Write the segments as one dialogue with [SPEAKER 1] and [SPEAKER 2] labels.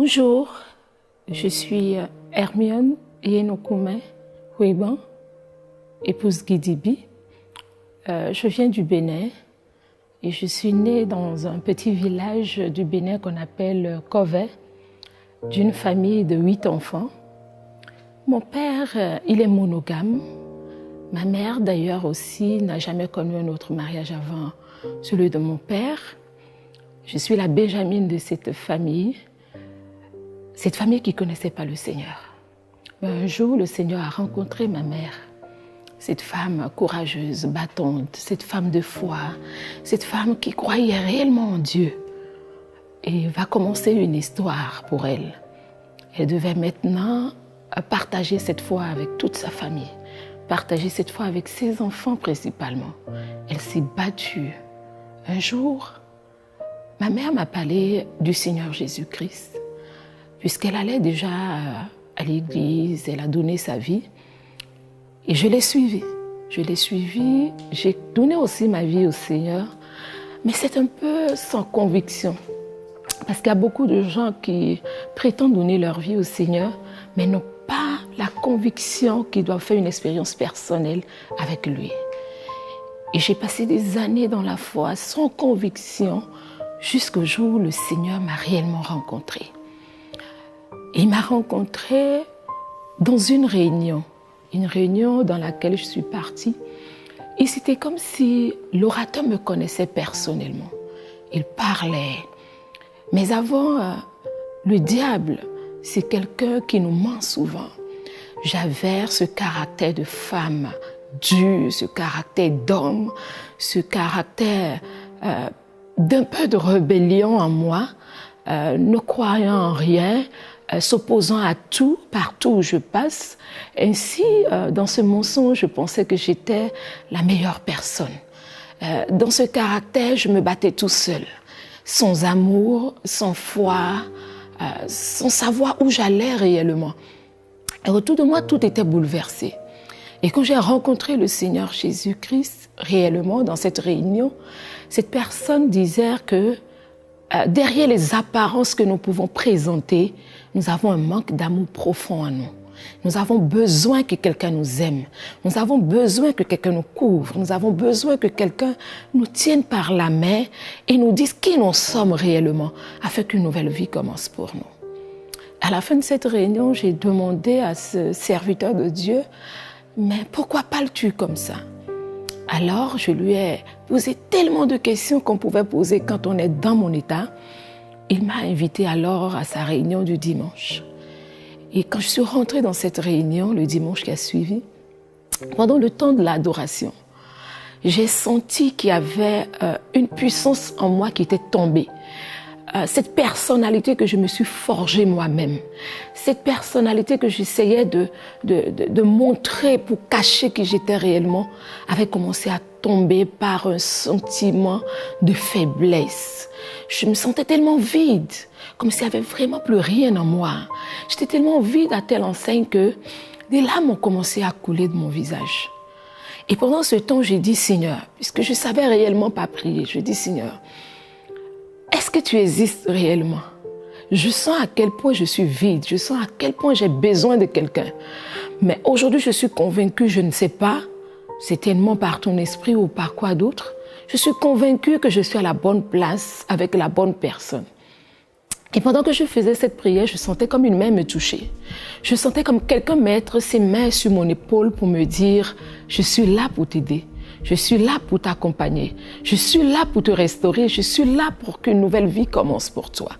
[SPEAKER 1] Bonjour, je suis Hermione Yenokume Huiban, épouse Gidibi. Je viens du Bénin et je suis née dans un petit village du Bénin qu'on appelle Kovey, d'une famille de 8 enfants. Mon père, il est monogame. Ma mère, d'ailleurs, aussi, n'a jamais connu un autre mariage avant celui de mon père. Je suis la Benjamine de cette famille qui ne connaissait pas le Seigneur. Mais un jour, le Seigneur a rencontré ma mère, cette femme courageuse, battante, cette femme de foi, cette femme qui croyait réellement en Dieu. Et va commencer une histoire pour elle. Elle devait maintenant partager cette foi avec toute sa famille, partager cette foi avec ses enfants principalement. Elle s'est battue. Un jour, ma mère m'a parlé du Seigneur Jésus-Christ, puisqu'elle allait déjà à l'église, elle a donné sa vie. Et je l'ai suivie. J'ai donné aussi ma vie au Seigneur, mais c'est un peu sans conviction. Parce qu'il y a beaucoup de gens qui prétendent donner leur vie au Seigneur, mais n'ont pas la conviction qu'ils doivent faire une expérience personnelle avec lui. Et j'ai passé des années dans la foi sans conviction jusqu'au jour où le Seigneur m'a réellement rencontrée. Il m'a rencontrée dans une réunion dans laquelle je suis partie. Et c'était comme si l'orateur me connaissait personnellement. Il parlait. Mais avant, le diable, c'est quelqu'un qui nous ment souvent. J'avais ce caractère de femme dur, ce caractère d'homme, ce caractère d'un peu de rébellion en moi, ne croyant en rien, s'opposant à tout, partout où je passe. Ainsi, dans ce mensonge, je pensais que j'étais la meilleure personne. Dans ce caractère, je me battais tout seul, sans amour, sans foi, sans savoir où j'allais réellement. Et autour de moi, tout était bouleversé. Et quand j'ai rencontré le Seigneur Jésus-Christ, réellement, dans cette réunion, cette personne disait que derrière les apparences que nous pouvons présenter, nous avons un manque d'amour profond en nous. Nous avons besoin que quelqu'un nous aime. Nous avons besoin que quelqu'un nous couvre. Nous avons besoin que quelqu'un nous tienne par la main et nous dise qui nous sommes réellement, afin qu'une nouvelle vie commence pour nous. À la fin de cette réunion, j'ai demandé à ce serviteur de Dieu, mais pourquoi parles-tu comme ça? Alors, je lui ai posé tellement de questions qu'on pouvait poser quand on est dans mon état. Il m'a invité alors à sa réunion du dimanche. Et quand je suis rentrée dans cette réunion, le dimanche qui a suivi, pendant le temps de l'adoration, j'ai senti qu'il y avait une puissance en moi qui était tombée. Cette personnalité que je me suis forgée moi-même, cette personnalité que j'essayais de montrer pour cacher qui j'étais réellement, avait commencé à tomber par un sentiment de faiblesse. Je me sentais tellement vide, comme s'il n'y avait vraiment plus rien en moi. J'étais tellement vide à telle enseigne que des larmes ont commencé à couler de mon visage. Et pendant ce temps, j'ai dit, Seigneur, puisque je ne savais réellement pas prier, je dis, Seigneur, est-ce que tu existes réellement? Je sens à quel point je suis vide, je sens à quel point j'ai besoin de quelqu'un. Mais aujourd'hui, je suis convaincue, je ne sais pas, c'est tellement par ton esprit ou par quoi d'autre. Je suis convaincue que je suis à la bonne place avec la bonne personne. Et pendant que je faisais cette prière, je sentais comme une main me toucher. Je sentais comme quelqu'un mettre ses mains sur mon épaule pour me dire « Je suis là pour t'aider. Je suis là pour t'accompagner. Je suis là pour te restaurer. Je suis là pour qu'une nouvelle vie commence pour toi. »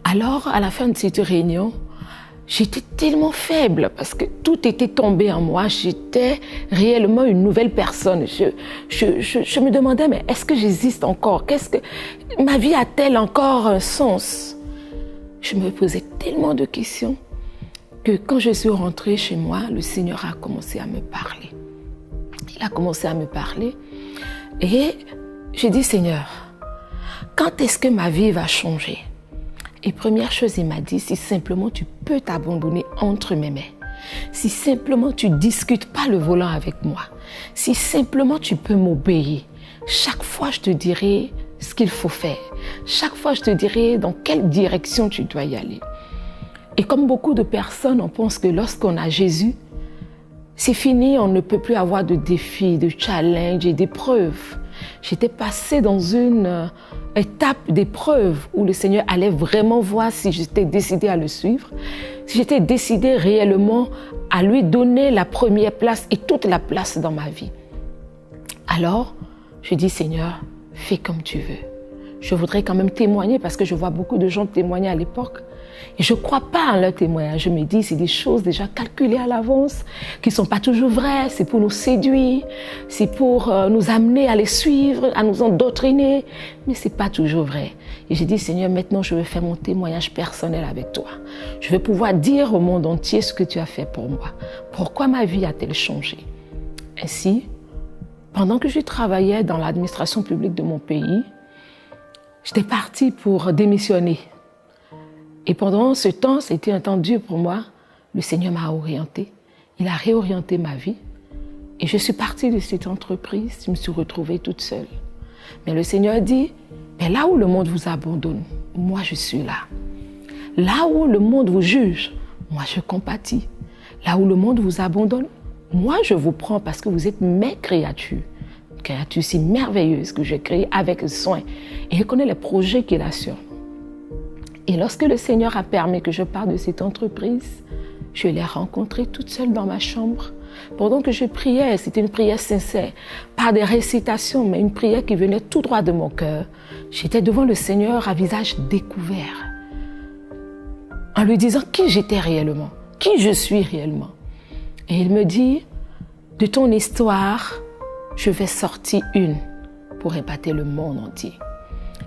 [SPEAKER 1] Alors, à la fin de cette réunion, j'étais tellement faible parce que tout était tombé en moi. J'étais réellement une nouvelle personne. Je me demandais, mais est-ce que j'existe encore? Ma vie a-t-elle encore un sens? Je me posais tellement de questions que quand je suis rentrée chez moi, le Seigneur a commencé à me parler. Il a commencé à me parler et j'ai dit, Seigneur, quand est-ce que ma vie va changer? Et première chose, il m'a dit, si simplement tu peux t'abandonner entre mes mains, si simplement tu discutes pas le volant avec moi, si simplement tu peux m'obéir, chaque fois je te dirai ce qu'il faut faire. Chaque fois, je te dirai dans quelle direction tu dois y aller. Et comme beaucoup de personnes, on pense que lorsqu'on a Jésus, c'est fini, on ne peut plus avoir de défis, de challenges et d'épreuves. J'étais passée dans une étape d'épreuve où le Seigneur allait vraiment voir si j'étais décidée à le suivre, si j'étais décidée réellement à lui donner la première place et toute la place dans ma vie. Alors, je dis, Seigneur, fais comme tu veux. Je voudrais quand même témoigner parce que je vois beaucoup de gens témoigner à l'époque. Et je ne crois pas en leur témoignage. Je me dis, c'est des choses déjà calculées à l'avance, qui ne sont pas toujours vraies. C'est pour nous séduire, c'est pour nous amener à les suivre, à nous endoctriner. Mais ce n'est pas toujours vrai. Et j'ai dit, Seigneur, maintenant je veux faire mon témoignage personnel avec toi. Je veux pouvoir dire au monde entier ce que tu as fait pour moi. Pourquoi ma vie a-t-elle changé? Ainsi, pendant que je travaillais dans l'administration publique de mon pays, j'étais partie pour démissionner. Et pendant ce temps, c'était un temps dur pour moi. Le Seigneur m'a orientée. Il a réorienté ma vie. Et je suis partie de cette entreprise. Je me suis retrouvée toute seule. Mais le Seigneur dit, mais là où le monde vous abandonne, moi je suis là. Là où le monde vous juge, moi je compatis. Là où le monde vous abandonne, moi je vous prends parce que vous êtes mes créatures. Créatures si merveilleuses que j'ai créées avec soin. Et je connais les projets qu'il a sur moi. Et lorsque le Seigneur a permis que je parte de cette entreprise, je l'ai rencontrée toute seule dans ma chambre. Pendant que je priais, c'était une prière sincère, pas des récitations, mais une prière qui venait tout droit de mon cœur. J'étais devant le Seigneur à visage découvert, en lui disant qui j'étais réellement, qui je suis réellement. Et il me dit, de ton histoire, je vais sortir une pour épater le monde entier.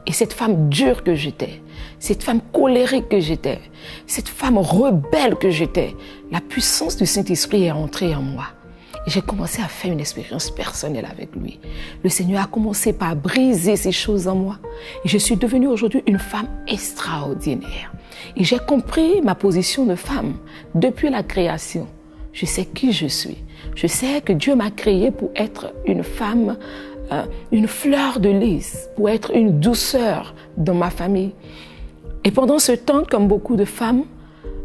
[SPEAKER 1] Et cette femme dure que j'étais, cette femme colérique que j'étais, cette femme rebelle que j'étais, la puissance du Saint-Esprit est entrée en moi. Et j'ai commencé à faire une expérience personnelle avec lui. Le Seigneur a commencé par briser ces choses en moi. Et je suis devenue aujourd'hui une femme extraordinaire. Et j'ai compris ma position de femme depuis la création. Je sais qui je suis. Je sais que Dieu m'a créée pour être une femme, une fleur de lys, pour être une douceur dans ma famille. Et pendant ce temps, comme beaucoup de femmes,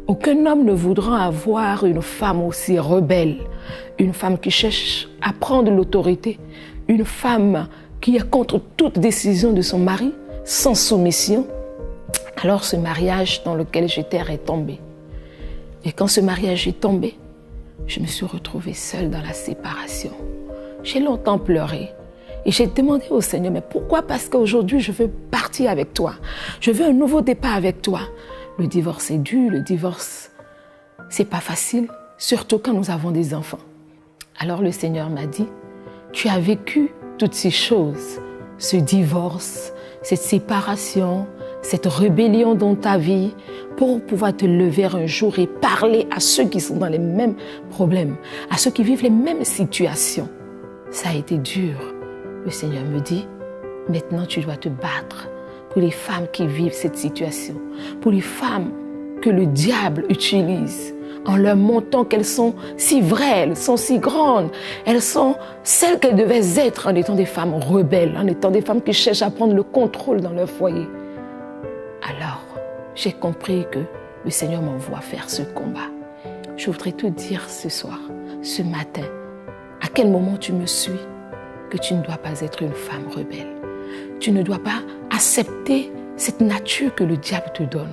[SPEAKER 1] aucun homme ne voudra avoir une femme aussi rebelle, une femme qui cherche à prendre l'autorité, une femme qui est contre toute décision de son mari, sans soumission. Alors ce mariage dans lequel j'étais est tombé. Et quand ce mariage est tombé, je me suis retrouvée seule dans la séparation. J'ai longtemps pleuré. Et j'ai demandé au Seigneur, mais pourquoi? Parce qu'aujourd'hui, je veux partir avec toi. Je veux un nouveau départ avec toi. Le divorce est dur, le divorce, c'est pas facile, surtout quand nous avons des enfants. Alors le Seigneur m'a dit, tu as vécu toutes ces choses, ce divorce, cette séparation, cette rébellion dans ta vie, pour pouvoir te lever un jour et parler à ceux qui sont dans les mêmes problèmes, à ceux qui vivent les mêmes situations. Ça a été dur. Le Seigneur me dit, maintenant tu dois te battre pour les femmes qui vivent cette situation, pour les femmes que le diable utilise en leur montrant qu'elles sont si vraies, elles sont si grandes, elles sont celles qu'elles devaient être en étant des femmes rebelles, en étant des femmes qui cherchent à prendre le contrôle dans leur foyer. Alors, j'ai compris que le Seigneur m'envoie faire ce combat. Je voudrais te dire ce soir, ce matin, à quel moment tu me suis, que tu ne dois pas être une femme rebelle. Tu ne dois pas accepter cette nature que le diable te donne.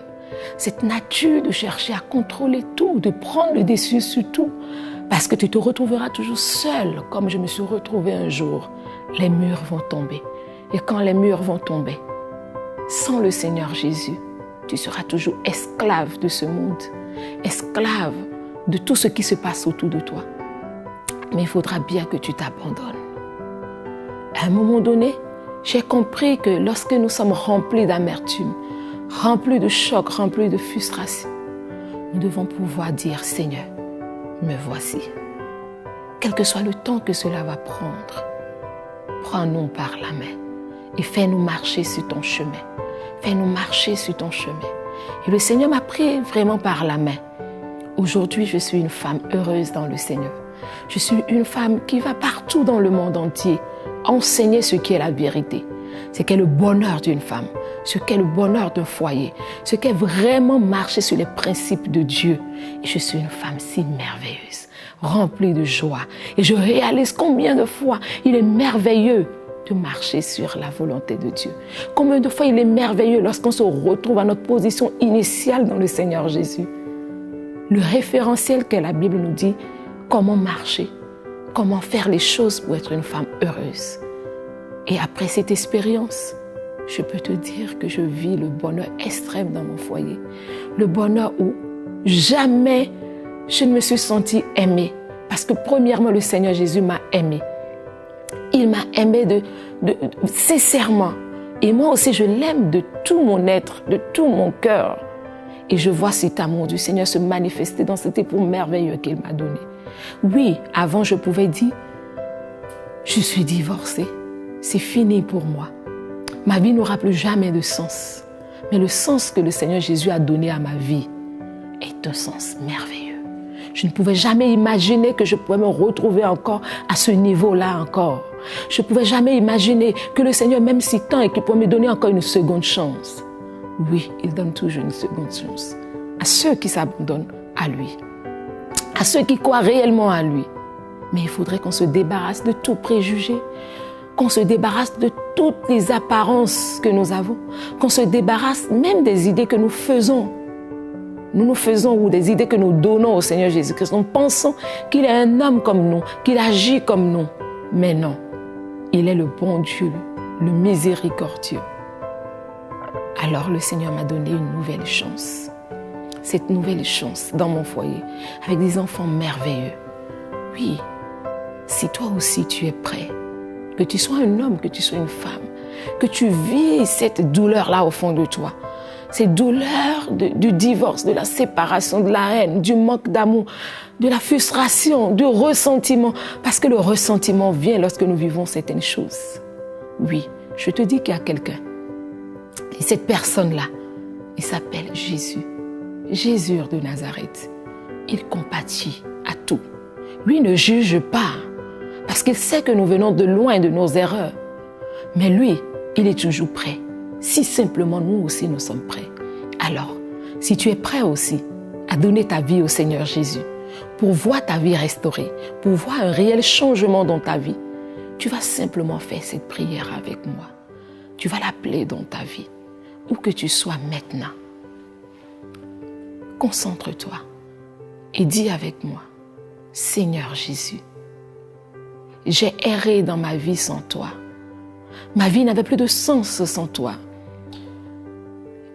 [SPEAKER 1] Cette nature de chercher à contrôler tout, de prendre le dessus sur tout. Parce que tu te retrouveras toujours seule, comme je me suis retrouvée un jour. Les murs vont tomber. Et quand les murs vont tomber, sans le Seigneur Jésus, tu seras toujours esclave de ce monde. Esclave de tout ce qui se passe autour de toi. Mais il faudra bien que tu t'abandonnes. À un moment donné, j'ai compris que lorsque nous sommes remplis d'amertume, remplis de choc, remplis de frustration, nous devons pouvoir dire, Seigneur, me voici. Quel que soit le temps que cela va prendre, prends-nous par la main et fais-nous marcher sur ton chemin. Fais-nous marcher sur ton chemin. Et le Seigneur m'a pris vraiment par la main. Aujourd'hui, je suis une femme heureuse dans le Seigneur. Je suis une femme qui va partout dans le monde entier enseigner ce qui est la vérité. ce qu'est le bonheur d'une femme, ce qu'est le bonheur d'un foyer, ce qu'est vraiment marcher sur les principes de Dieu. Et je suis une femme si merveilleuse, remplie de joie. Et je réalise combien de fois il est merveilleux de marcher sur la volonté de Dieu. Combien de fois il est merveilleux lorsqu'on se retrouve à notre position initiale dans le Seigneur Jésus. Le référentiel que la Bible nous dit, comment marcher, comment faire les choses pour être une femme heureuse. Et après cette expérience, je peux te dire que je vis le bonheur extrême dans mon foyer. Le bonheur où jamais je ne me suis sentie aimée. Parce que premièrement, le Seigneur Jésus m'a aimée. Il m'a aimée sincèrement. Et moi aussi, je l'aime de tout mon être, de tout mon cœur. Et je vois cet amour du Seigneur se manifester dans cet époux merveilleux qu'il m'a donné. Oui, avant, je pouvais dire, je suis divorcée. C'est fini pour moi. Ma vie n'aura plus jamais de sens. Mais le sens que le Seigneur Jésus a donné à ma vie est un sens merveilleux. Je ne pouvais jamais imaginer que je pourrais me retrouver encore à ce niveau-là encore. Je ne pouvais jamais imaginer que le Seigneur m'aime si tant et qu'il pourrait me donner encore une seconde chance. Oui, il donne toujours une seconde chance à ceux qui s'abandonnent à lui, à ceux qui croient réellement à lui. Mais il faudrait qu'on se débarrasse de tout préjugé, qu'on se débarrasse de toutes les apparences que nous avons, qu'on se débarrasse même des idées que nous faisons. Nous faisons ou des idées que nous donnons au Seigneur Jésus-Christ. Nous pensons qu'il est un homme comme nous, qu'il agit comme nous. Mais non, il est le bon Dieu, le miséricordieux. Alors le Seigneur m'a donné une nouvelle chance. Cette nouvelle chance dans mon foyer, avec des enfants merveilleux. Oui, si toi aussi tu es prêt, que tu sois un homme, que tu sois une femme, que tu vis cette douleur-là au fond de toi, cette douleur du divorce, de la séparation, de la haine, du manque d'amour, de la frustration, du ressentiment, parce que le ressentiment vient lorsque nous vivons certaines choses. Oui, je te dis qu'il y a quelqu'un, et cette personne-là, il s'appelle Jésus, Jésus de Nazareth. Il compatit à tout. Lui ne juge pas, parce qu'il sait que nous venons de loin de nos erreurs. Mais lui, il est toujours prêt. Si simplement nous aussi nous sommes prêts. Alors, si tu es prêt aussi à donner ta vie au Seigneur Jésus, pour voir ta vie restaurée, pour voir un réel changement dans ta vie, tu vas simplement faire cette prière avec moi. Tu vas l'appeler dans ta vie, où que tu sois maintenant. Concentre-toi et dis avec moi, Seigneur Jésus, j'ai erré dans ma vie sans toi. Ma vie n'avait plus de sens sans toi.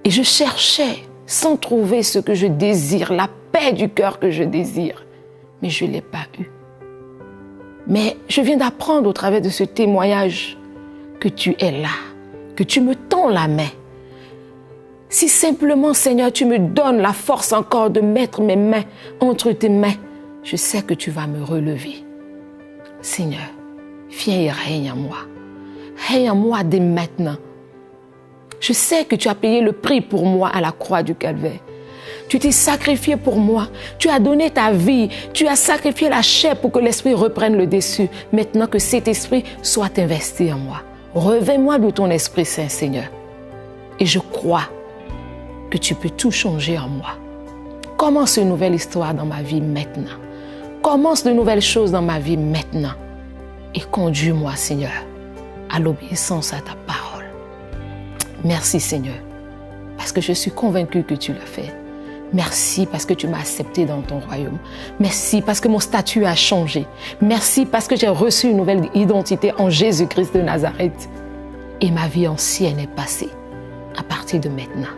[SPEAKER 1] Et je cherchais sans trouver ce que je désire, la paix du cœur que je désire. Mais je ne l'ai pas eue. Mais je viens d'apprendre au travers de ce témoignage que tu es là, que tu me tends la main. Si simplement, Seigneur, tu me donnes la force encore de mettre mes mains entre tes mains, je sais que tu vas me relever. Seigneur, viens et règne en moi. Règne en moi dès maintenant. Je sais que tu as payé le prix pour moi à la croix du Calvaire. Tu t'es sacrifié pour moi. Tu as donné ta vie. Tu as sacrifié la chair pour que l'esprit reprenne le dessus. Maintenant que cet esprit soit investi en moi. Revêt-moi de ton Esprit Saint, Seigneur. Et je crois que tu peux tout changer en moi. Commence une nouvelle histoire dans ma vie maintenant. Commence de nouvelles choses dans ma vie maintenant. Et conduis-moi, Seigneur, à l'obéissance à ta parole. Merci, Seigneur, parce que je suis convaincue que tu l'as fait. Merci parce que tu m'as accepté dans ton royaume. Merci parce que mon statut a changé. Merci parce que j'ai reçu une nouvelle identité en Jésus-Christ de Nazareth. Et ma vie ancienne est passée. À partir de maintenant,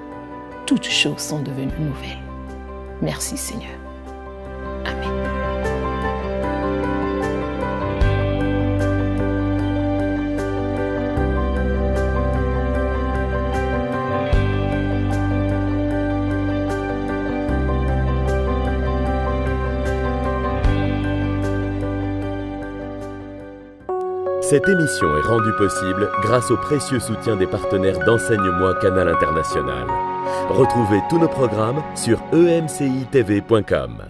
[SPEAKER 1] toutes choses sont devenues nouvelles. Merci, Seigneur. Amen.
[SPEAKER 2] Cette émission est rendue possible grâce au précieux soutien des partenaires d'Enseigne-moi Canal International. Retrouvez tous nos programmes sur emcitv.com.